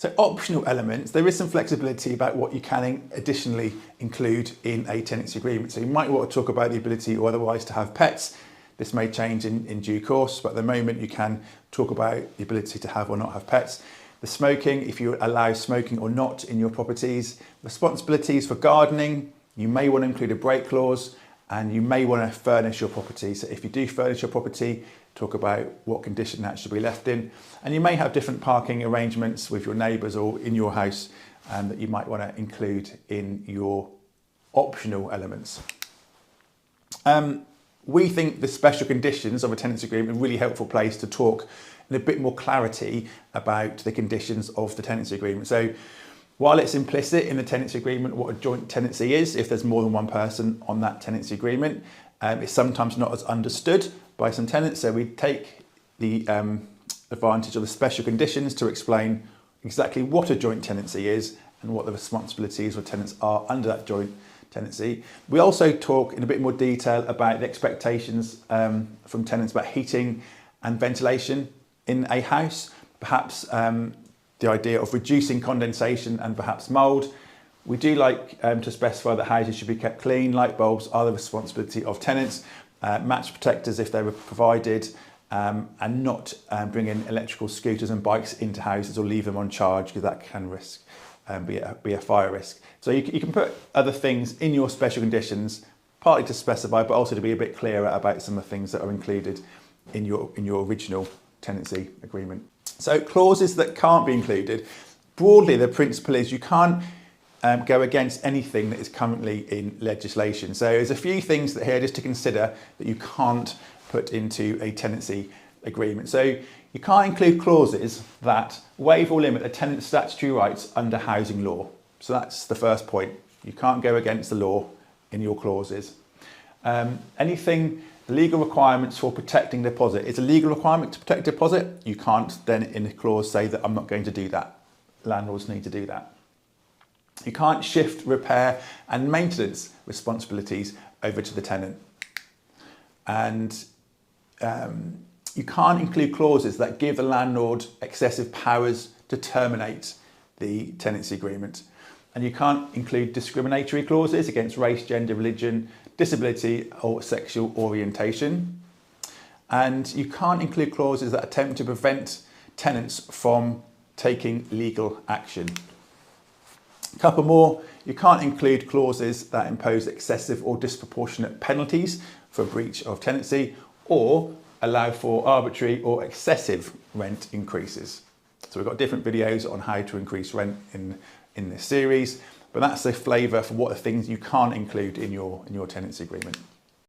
So optional elements, there is some flexibility about what you can additionally include in a tenancy agreement. So you might want to talk about the ability or otherwise to have pets. This may change in due course, but at the moment you can talk about the ability to have or not have pets. The smoking, if you allow smoking or not in your properties. Responsibilities for gardening, you may want to include a break clause, and you may want to furnish your property. So if you do furnish your property, talk about what condition that should be left in. And you may have different parking arrangements with your neighbours or in your house that you might want to include in your optional elements. We think the special conditions of a tenancy agreement are a really helpful place to talk in a bit more clarity about the conditions of the tenancy agreement. So while it's implicit in the tenancy agreement what a joint tenancy is, if there's more than one person on that tenancy agreement, it's sometimes not as understood by some tenants. So we take the advantage of the special conditions to explain exactly what a joint tenancy is and what the responsibilities of tenants are under that joint tenancy. We also talk in a bit more detail about the expectations from tenants about heating and ventilation in a house, perhaps the idea of reducing condensation and perhaps mould. We do like to specify that houses should be kept clean. Light bulbs are the responsibility of tenants. Match protectors if they were provided, and not bring in electrical scooters and bikes into houses or leave them on charge, because that can risk be a fire risk. So you can put other things in your special conditions, partly to specify, but also to be a bit clearer about some of the things that are included in your original tenancy agreement. So clauses that can't be included, broadly the principle is you can't go against anything that is currently in legislation. So there's a few things that here just to consider that you can't put into a tenancy agreement. So you can't include clauses that waive or limit a tenant's statutory rights under housing law. So that's the first point. You can't go against the law in your clauses. Anything, legal requirements for protecting deposit. It's a legal requirement to protect deposit. You can't then in a clause say that I'm not going to do that. Landlords need to do that. You can't shift repair and maintenance responsibilities over to the tenant. And you can't include clauses that give the landlord excessive powers to terminate the tenancy agreement. And you can't include discriminatory clauses against race, gender, religion, disability or sexual orientation. And you can't include clauses that attempt to prevent tenants from taking legal action. A couple more, you can't include clauses that impose excessive or disproportionate penalties for breach of tenancy or allow for arbitrary or excessive rent increases. So we've got different videos on how to increase rent in this series, but that's the flavour for what the things you can't include in your tenancy agreement.